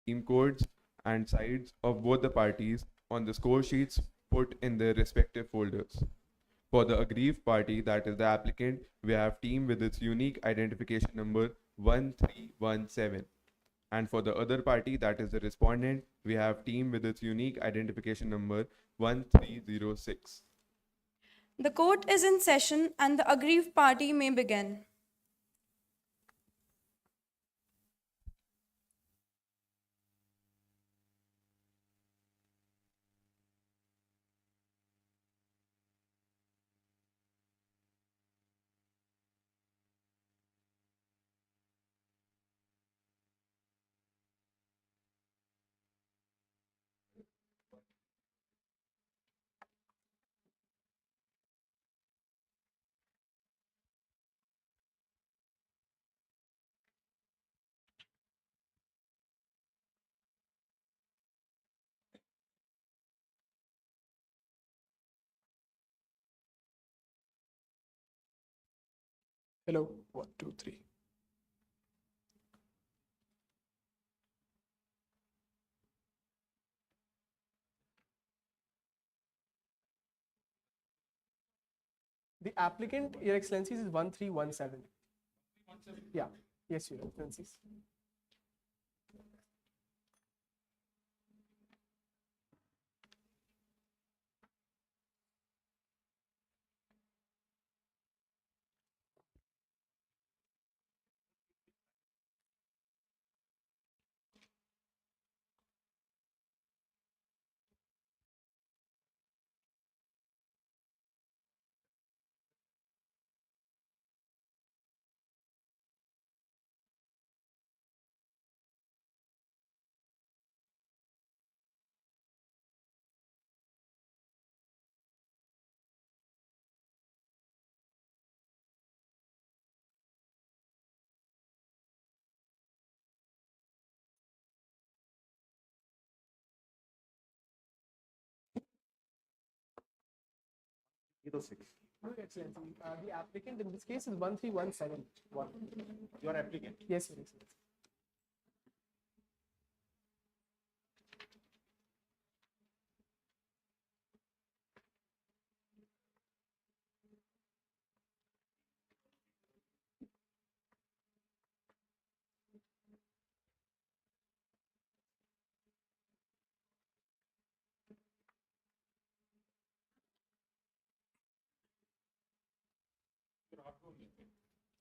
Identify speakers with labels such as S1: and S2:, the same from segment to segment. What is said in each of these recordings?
S1: team codes and sides of both the parties on the score sheets put in their respective folders. For the aggrieved party, that is the applicant, we have team with its unique identification number 1317. And for the other party, that is the respondent, we have team with its unique identification number 1306.
S2: The court is in session and the aggrieved party may begin.
S3: Hello, 1, 2, 3. The applicant, Your Excellencies, is 1317. Yeah, yes, Your Excellencies. No, Excellency. The applicant in this case is 1317.
S4: Your applicant.
S3: Yes, Your Excellency.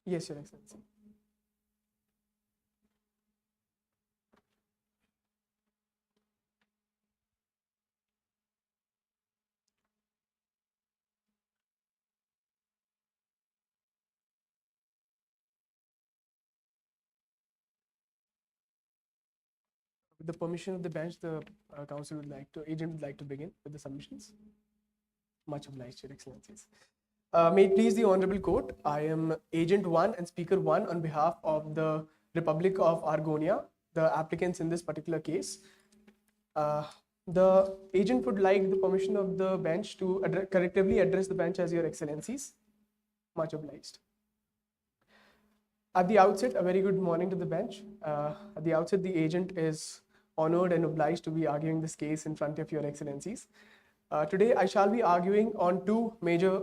S3: Yes, Your Excellency. With the permission of the bench, the agent would like to begin with the submissions. Much obliged, Your Excellencies. May it please the Honorable Court, I am Agent 1 and Speaker 1 on behalf of the Republic of Argonia, the applicants in this particular case. The agent would like the permission of the bench to correctively address the bench as Your Excellencies. Much obliged. At the outset, a very good morning to the bench. At the outset, the agent is honored and obliged to be arguing this case in front of Your Excellencies. Today, I shall be arguing on two major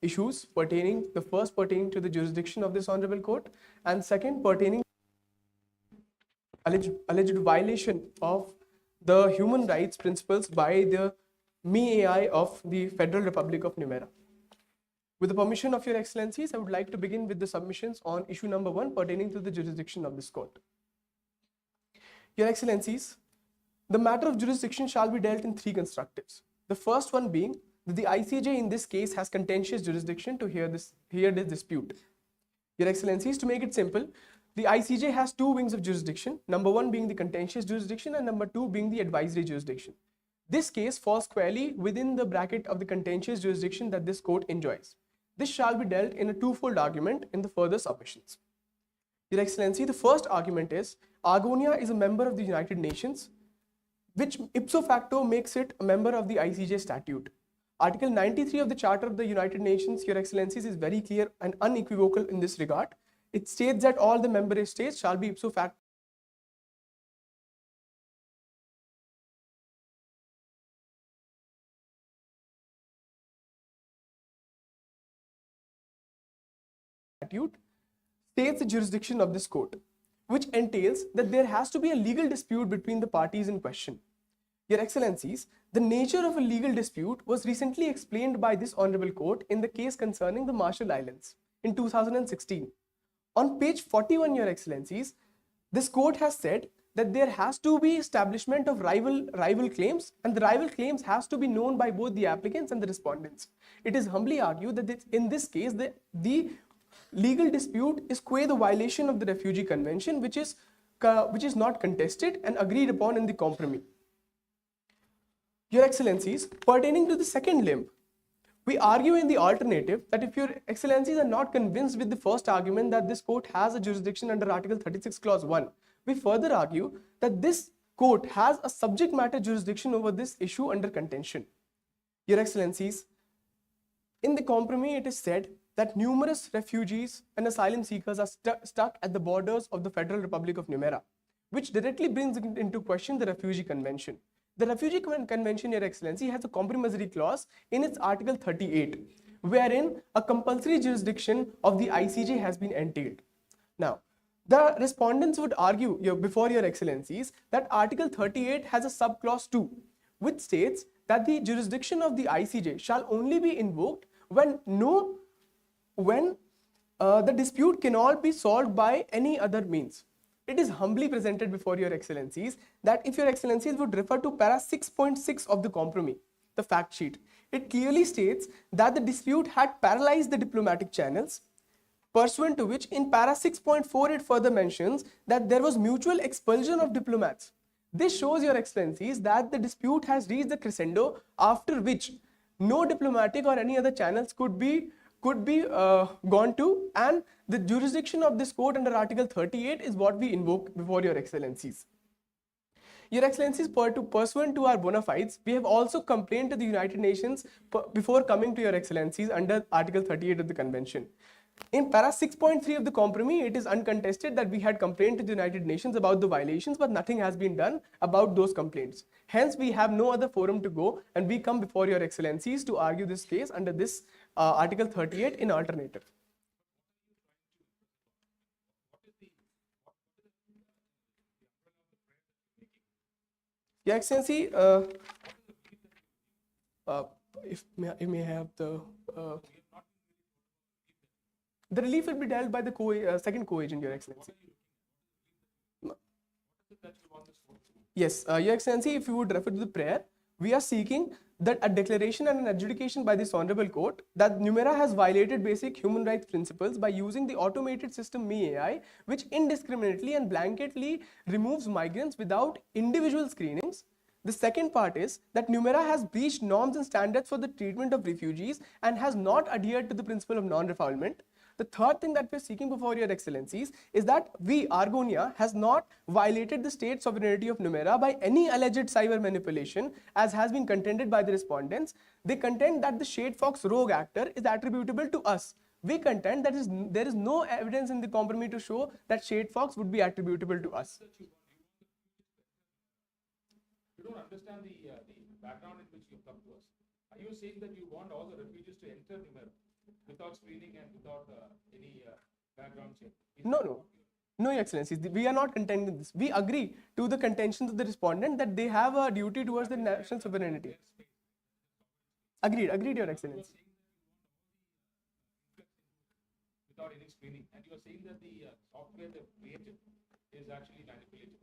S3: issues pertaining, the first pertaining to the jurisdiction of this Honorable Court, and second pertaining alleged violation of the human rights principles by the MIAI of the Federal Republic of Numera. With the permission of Your Excellencies, I would like to begin with the submissions on issue number 1 pertaining to the jurisdiction of this court. Your Excellencies, the matter of jurisdiction shall be dealt in three constructives. The first one being that the ICJ in this case has contentious jurisdiction to hear this dispute. Your Excellencies, to make it simple, the ICJ has two wings of jurisdiction, number 1 being the contentious jurisdiction and number 2 being the advisory jurisdiction. This case falls squarely within the bracket of the contentious jurisdiction that this court enjoys. This shall be dealt in a twofold argument in the further submissions. Your Excellency, the first argument is Argonia is a member of the United Nations, which ipso facto makes it a member of the ICJ statute. Article 93 of the Charter of the United Nations, Your Excellencies, is very clear and unequivocal in this regard. It states that all the member states shall be ipso facto statute states the jurisdiction of this court, which entails that there has to be a legal dispute between the parties in question. Your Excellencies, the nature of a legal dispute was recently explained by this Honorable Court in the case concerning the Marshall Islands in 2016. On page 41, Your Excellencies, this court has said that there has to be establishment of rival claims, and the rival claims has to be known by both the applicants and the respondents. It is humbly argued that in this case, the legal dispute is qua the violation of the Refugee Convention, which is not contested and agreed upon in the compromise. Your Excellencies, pertaining to the second limb, we argue in the alternative that if Your Excellencies are not convinced with the first argument that this court has a jurisdiction under Article 36 Clause 1, we further argue that this court has a subject matter jurisdiction over this issue under contention. Your Excellencies, in the compromise it is said that numerous refugees and asylum seekers are stuck at the borders of the Federal Republic of Numera, which directly brings into question the Refugee Convention. The Refugee Convention, Your Excellency, has a compromissory clause in its Article 38, wherein a compulsory jurisdiction of the ICJ has been entailed. Now, the respondents would argue before Your Excellencies that Article 38 has a subclause 2, which states that the jurisdiction of the ICJ shall only be invoked when the dispute cannot be solved by any other means. It is humbly presented before Your Excellencies that if Your Excellencies would refer to para 6.6 of the compromise, the fact sheet, it clearly states that the dispute had paralyzed the diplomatic channels, pursuant to which in para 6.4 it further mentions that there was mutual expulsion of diplomats. This shows, Your Excellencies, that the dispute has reached the crescendo, after which no diplomatic or any other channels could be gone to, and the jurisdiction of this court under Article 38 is what we invoke before Your Excellencies. Your Excellencies, pursuant to our bona fides, we have also complained to the United Nations before coming to Your Excellencies under Article 38 of the Convention. In para 6.3 of the compromise, it is uncontested that we had complained to the United Nations about the violations, but nothing has been done about those complaints. Hence, we have no other forum to go, and we come before Your Excellencies to argue this case under this Article 38 in alternative. Your Excellency, if may have the relief will be dealt by the second co-agent, Your Excellency. Yes, Your Excellency, if you would refer to the prayer, we are seeking that a declaration and an adjudication by this Honorable Court that Numera has violated basic human rights principles by using the automated system ME-AI, which indiscriminately and blanketly removes migrants without individual screenings. The second part is that Numera has breached norms and standards for the treatment of refugees and has not adhered to the principle of non-refoulement. The third thing that we're seeking before Your Excellencies is that we, Argonia, has not violated the state sovereignty of Numera by any alleged cyber manipulation, as has been contended by the respondents. They contend that the Shade Fox rogue actor is attributable to us. We contend that there is no evidence in the compromise to show that Shade Fox would be attributable to us.
S4: You don't understand the background in which you come to us. Are you saying that you want all the refugees to enter Numera without screening and without any background check?
S3: No, Your Excellencies, we are not contending this. We agree to the contentions of the respondent that they have a duty towards the national sovereignty. Agreed, Your Excellency.
S4: Without any screening, and you are saying that the software they created is actually manipulated.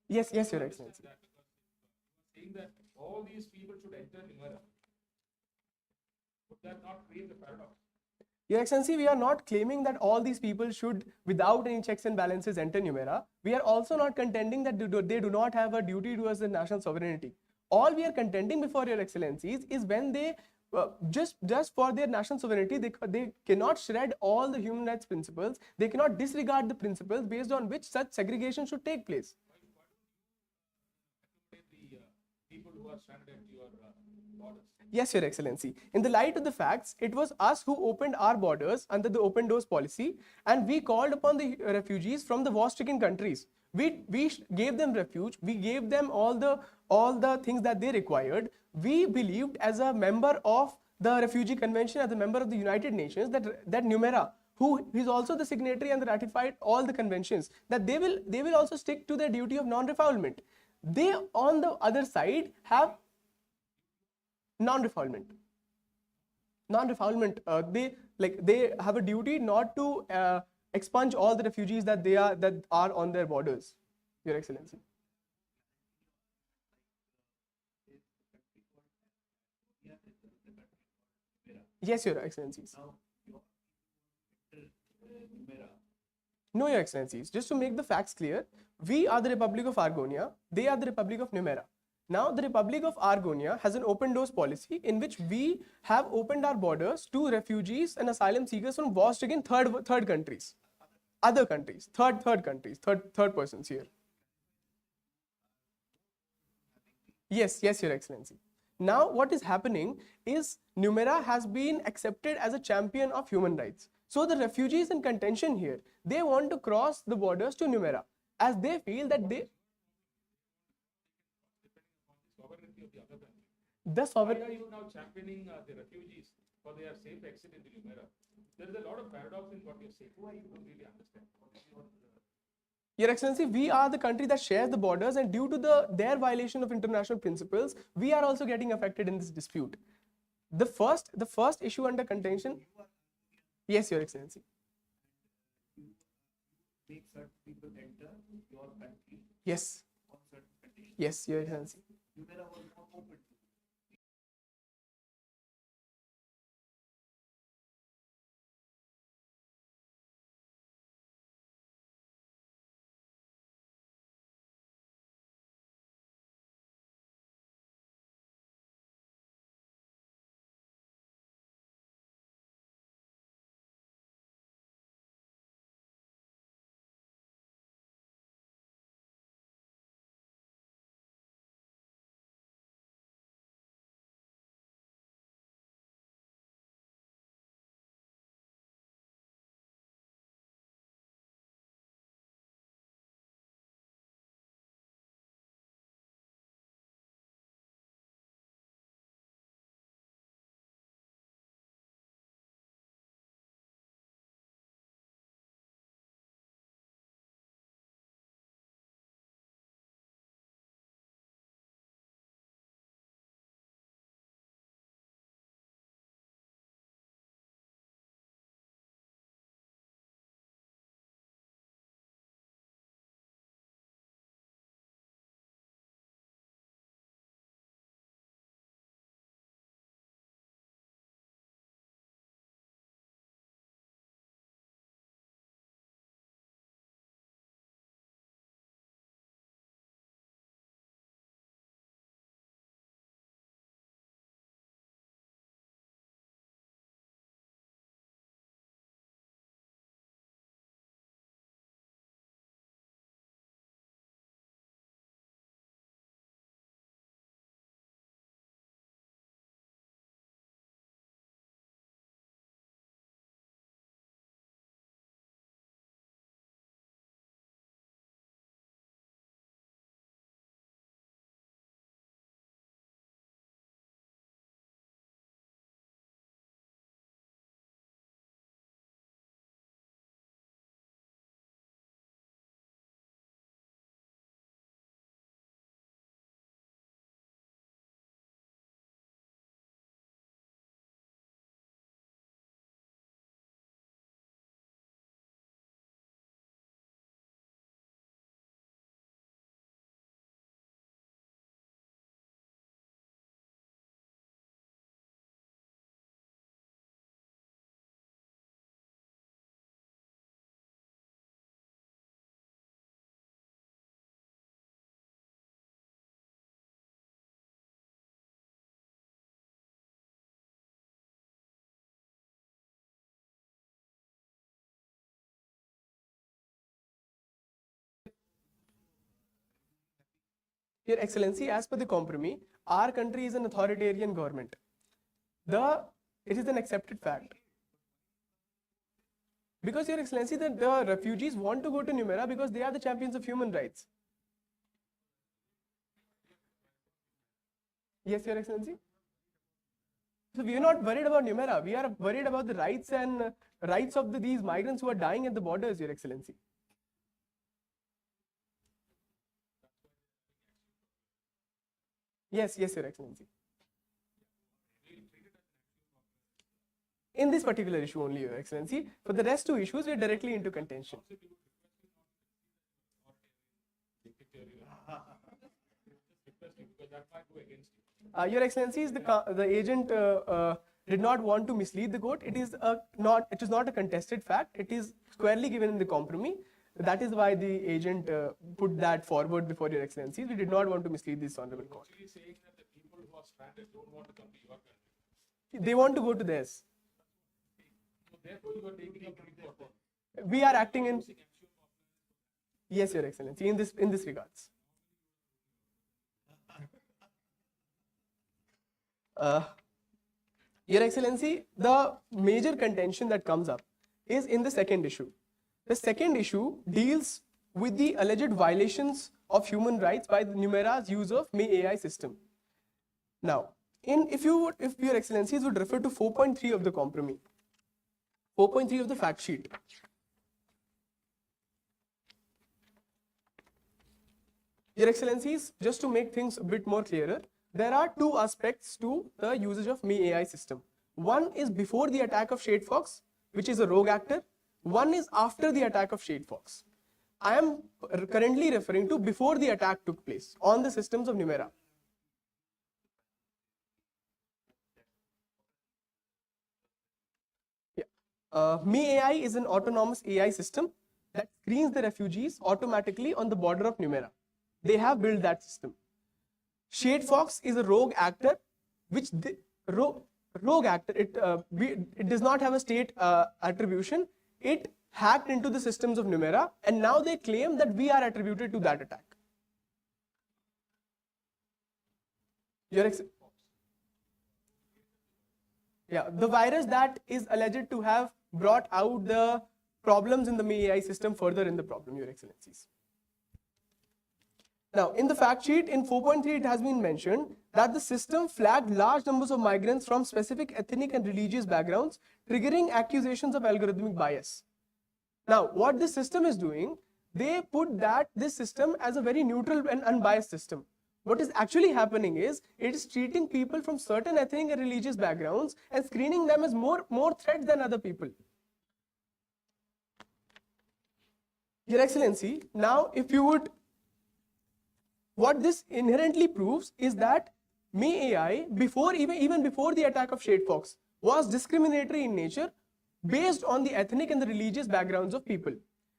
S3: Yes, Your Excellency.
S4: Saying that all these people should enter Numera. Would that not create a paradox?
S3: Your Excellency, we are not claiming that all these people should, without any checks and balances, enter Numera. We are also not contending that they do not have a duty towards the national sovereignty. All we are contending before Your Excellencies is when they, just for their national sovereignty, they cannot shred all the human rights principles. They cannot disregard the principles based on which such segregation should take place.
S4: People who are stranded at your borders.
S3: Yes, Your Excellency. In the light of the facts, it was us who opened our borders under the open doors policy, and we called upon the refugees from the war-stricken countries. We gave them refuge. We gave them all the things that they required. We believed, as a member of the Refugee Convention, as a member of the United Nations, that Numera who is also the signatory and ratified all the conventions, that they will also stick to their duty of non-refoulement. They, on the other side, have non-refoulement. Non-refoulement. They have a duty not to expunge all the refugees that are on their borders, Your Excellency. Yes, Your Excellencies. No, Your Excellencies. Just to make the facts clear, we are the Republic of Argonia, they are the Republic of Numera. Now, the Republic of Argonia has an open doors policy in which we have opened our borders to refugees and asylum seekers from war-stricken third countries, other countries, third countries, third persons here. Yes, Your Excellency. Now, what is happening is Numera has been accepted as a champion of human rights. So the refugees in contention here, they want to cross the borders to Numera, as they feel that they.
S4: Sovereignty of the other country.
S3: The
S4: Why
S3: sovereign.
S4: are you now championing the refugees for their safe exit into Jumeirah? There is a lot of paradox in what you're saying. Who are you to really understand?
S3: Your Excellency, we are the country that shares the borders, and due to their violation of international principles, we are also getting affected in this dispute. The first issue under contention. Yes, Your Excellency.
S5: Make certain people enter your country
S3: Yes.
S5: on certain conditions.
S3: Yes, Your Excellency.
S5: Jumeirah was not open to.
S3: Your Excellency, as per the compromise, our country is an authoritarian government. It is an accepted fact. Because, Your Excellency, the refugees want to go to Numera because they are the champions of human rights. Yes, Your Excellency. So we are not worried about Numera. We are worried about the rights and rights of these migrants who are dying at the borders, Your Excellency. Yes, yes, Your Excellency. In this particular issue only, Your Excellency. For the rest two issues, we are directly into contention.
S4: Because that might go against you.
S3: Your Excellencies, the agent did not want to mislead the court. It is not a contested fact. It is squarely given in the compromise. That is why the agent put that forward before Your Excellencies. We did not want to mislead this honorable court.
S4: Actually saying that the people who are stranded don't want to come to your country.
S3: They want to go to theirs.
S4: So therefore you are taking a brief for them.
S3: We are acting in. Yes, Your Excellency, in this regards. Your Excellency, the major contention that comes up is in the second issue. The second issue deals with the alleged violations of human rights by the Numera's use of AI system. Now, if Your Excellencies would refer to 4.3 of the compromise, 4.3 of the fact sheet. Your Excellencies, just to make things a bit more clearer, there are two aspects to the usage of AI system. One is before the attack of Shade Fox, which is a rogue actor. One is after the attack of Shade Fox. I am currently referring to before the attack took place on the systems of Numera. AI is an autonomous AI system that screens the refugees automatically on the border of Numera. They have built that system. Shade Fox is a rogue actor, which rogue actor, it does not have a state attribution. It hacked into the systems of Numera, and now they claim that we are attributed to that attack. Yeah, the virus that is alleged to have brought out the problems in the AI system further in the problem, Your Excellencies. Now, in the fact sheet, in 4.3, it has been mentioned that the system flagged large numbers of migrants from specific ethnic and religious backgrounds, triggering accusations of algorithmic bias. Now, what this system is doing, they put this system as a very neutral and unbiased system. What is actually happening is, it is treating people from certain ethnic and religious backgrounds and screening them as more threats than other people. Your Excellency, now if you would, what this inherently proves is that AI, even before the attack of Shade Fox, was discriminatory in nature based on the ethnic and the religious backgrounds of people.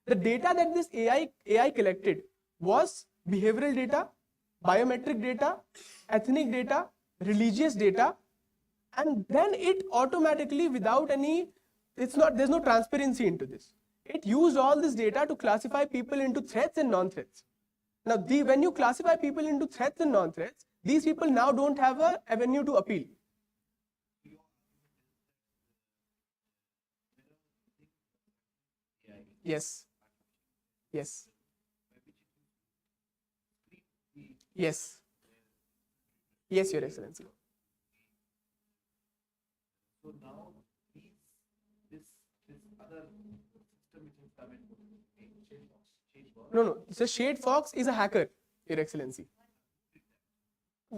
S3: The data that this AI collected was behavioral data, biometric data, ethnic data, religious data, and then it automatically, without any, there's no transparency into this. It used all this data to classify people into threats and non-threats. Now, when you classify people into threats and non-threats, these people now don't have an avenue to appeal. Yes. Yes. Yes. Yes, Your Excellency.
S5: So now this other system which has come in, Shade Fox.
S3: No. The Shade Fox is a hacker, Your Excellency.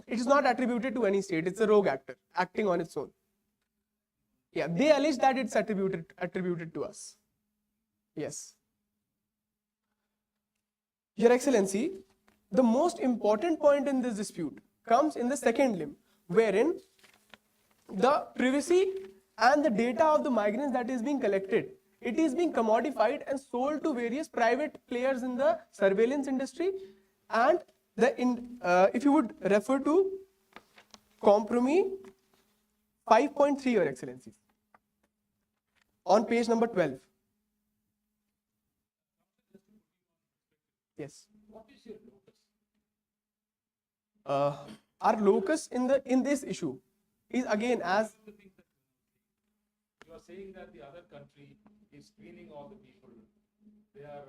S3: It is not attributed to any state. It's a rogue actor acting on its own. Yeah, they allege that it's attributed to us. Yes. Your Excellency, the most important point in this dispute comes in the second limb, wherein the privacy and the data of the migrants that is being collected, it is being commodified and sold to various private players in the surveillance industry. And if you would refer to compromise 5.3, Your Excellency, on page number 12. Yes.
S4: What is your locus?
S3: Our locus in this issue is again as
S4: You are saying that the other country is screening all the people. They are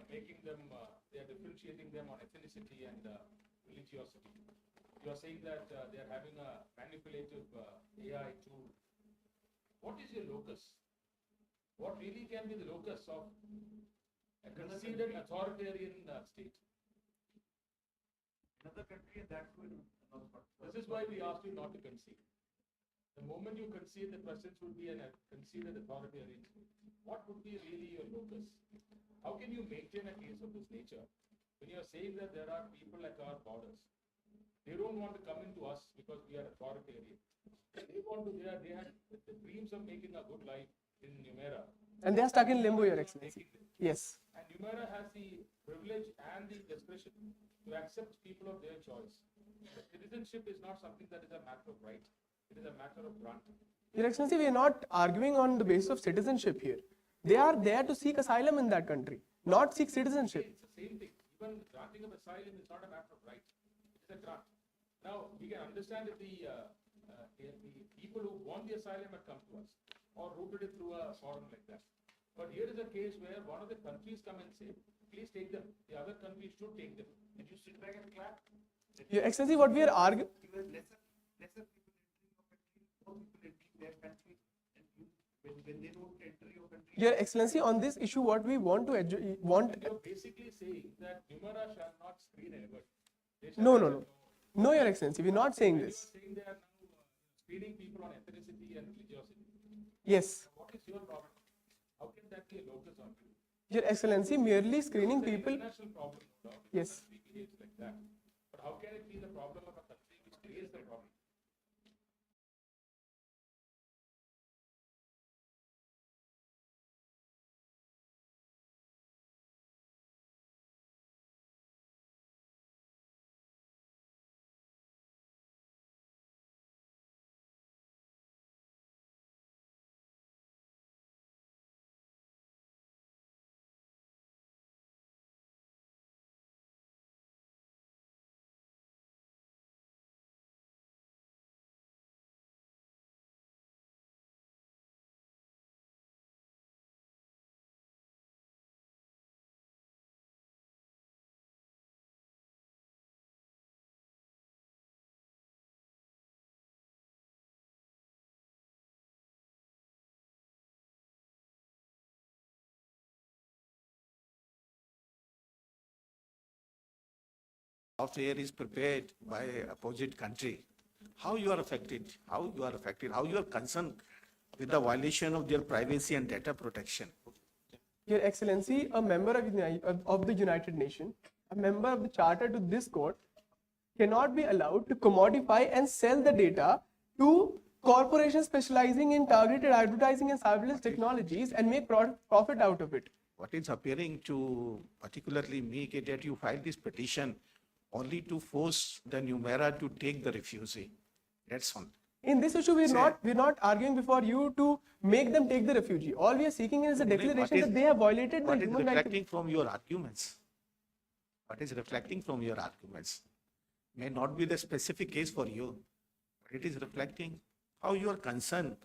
S4: making them, they are differentiating them on ethnicity and religiosity. You are saying that they are having a manipulative AI tool. What is your locus? What really can be the locus of a conceded authoritarian state?
S5: Another country, and that's going.
S4: This is why we asked you not to concede. The moment you concede, the presence would be a conceded authoritarian state. What would be really your locus? How can you maintain a case of this nature when you are saying that there are people at our borders? They don't want to come into us because we are authoritarian. They want to. They had the dreams of making a good life in Numera.
S3: And they are stuck in limbo, Your Excellency. Yes.
S4: And Numera has the privilege and the discretion to accept people of their choice. Citizenship is not something that is a matter of right. It is a matter of grant.
S3: Your Excellency, we are not arguing on the basis of citizenship here. They are there to seek asylum in that country, not seek citizenship.
S4: It's the same thing. Even granting of asylum is not a matter of right. It is a grant. Now, we can understand if the people who want the asylum had come to us or routed it through a forum like that. But here is a case where one of the countries come and say, please take them. The other countries should take them.
S5: And you sit back and clap.
S3: Your Excellency, what we are arguing.
S5: You have lesser people entering your country, more people entering their country, and when they don't enter your country.
S3: Your Excellency, on this issue, what we want to want.
S4: And you're basically saying that Numera shall not screen anybody. They shall
S3: No,
S4: not
S3: no, no. No, Your Excellency, we're not saying
S4: You're
S3: this.
S4: saying they are now screening people on ethnicity and religiosity.
S3: Yes.
S4: What is your problem? How can that be a locus on you?
S3: Your Excellency, merely screening
S4: It's an
S3: people.
S4: international problem, no doubt.
S3: Yes.
S4: Country behaves like that. But how can it be the problem of a country which creates the problem?
S6: software is prepared by opposite country, how you are affected, how you are concerned with the violation of their privacy and data protection.
S3: Your Excellency, a member of the United Nations, a member of the Charter to this court, cannot be allowed to commodify and sell the data to corporations specializing in targeted advertising and surveillance technologies and make profit out of it.
S6: What is appearing to particularly me is that you filed this petition only to force the Numera to take the refugee. That's all.
S3: In this issue, we're not arguing before you to make them take the refugee. All we are seeking is a declaration that they have violated the
S6: What is
S3: human rights.
S6: reflecting from your arguments? What is reflecting from your arguments? May not be the specific case for you, but it is reflecting how you are concerned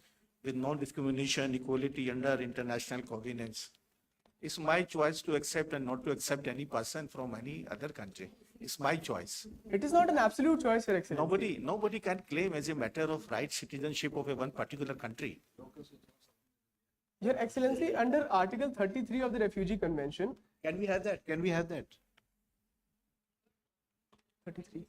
S6: with non-discrimination, equality under international covenants. It's my choice to accept and not to accept any person from any other country. It's my choice.
S3: It is not an absolute choice, Your Excellency.
S6: Nobody can claim as a matter of right citizenship of a one particular country.
S3: Your Excellency, under Article 33 of the Refugee Convention,
S6: Can we have that? Can we have that?
S3: 33.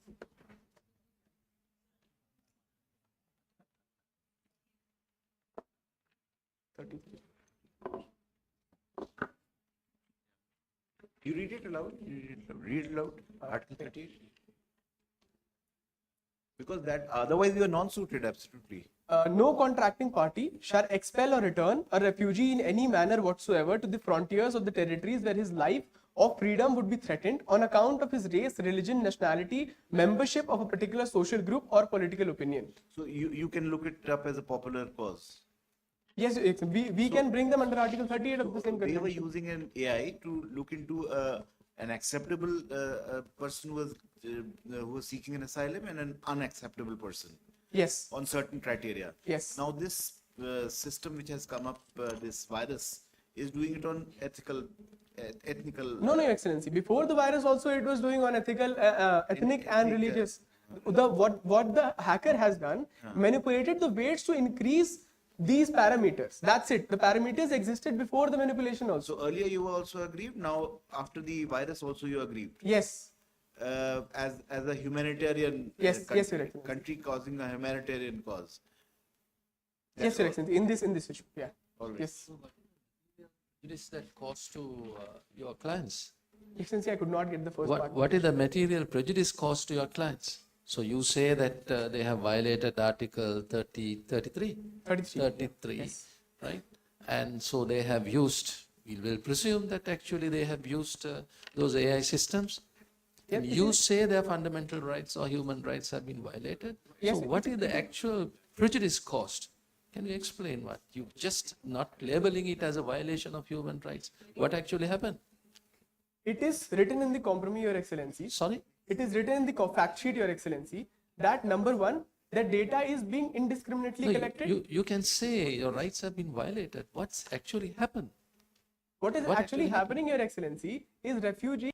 S6: You read it aloud. Read it aloud. Article 38.
S7: Because that otherwise you are non-suited, absolutely.
S3: No contracting party shall expel or return a refugee in any manner whatsoever to the frontiers of the territories where his life or freedom would be threatened on account of his race, religion, nationality, membership of a particular social group or political opinion.
S7: So you can look it up as a popular cause.
S3: Yes, we can bring them under Article 38 of the same
S7: They were
S3: convention.
S7: using an AI to look into an acceptable person who was seeking an asylum and an unacceptable person
S3: Yes,
S7: on certain criteria.
S3: yes.
S7: Now this system which has come up, this virus, is doing it on ethnical.
S3: No, Your Excellency. Before the virus also it was doing on ethical, ethnic and religious. What the hacker has done, manipulated the weights to increase these parameters. That's it. The parameters existed before the manipulation also.
S7: So earlier you were also aggrieved. Now after the virus also you aggrieved.
S3: Yes.
S7: As a humanitarian
S3: Yes,
S7: country,
S3: yes, Your Excellency.
S7: country causing a humanitarian cause.
S3: Yes, Your Excellency. In this issue. Yeah.
S7: Always.
S3: Yes.
S8: Prejudice that caused to your clients?
S3: Excellency, I could not get the first part.
S8: What is the material prejudice caused to your clients? So you say that they have violated Article 33,
S3: 33. Yes.
S8: right? And so they have used, we will presume that actually they have used those AI systems.
S3: Yep,
S8: And
S3: it
S8: you
S3: is.
S8: say their fundamental rights or human rights have been violated.
S3: Yes,
S8: So what is the actual prejudice caused? Can you explain what? You just not labeling it as a violation of human rights. What actually happened?
S3: It is written in the compromise, Your Excellency.
S8: Sorry?
S3: It is written in the fact sheet, Your Excellency, that number one, that data is being indiscriminately
S8: No,
S3: collected.
S8: you can say your rights have been violated. What's actually happened?
S3: What is
S8: what
S3: actually
S8: actually happened?
S3: happening, Your Excellency, is refugee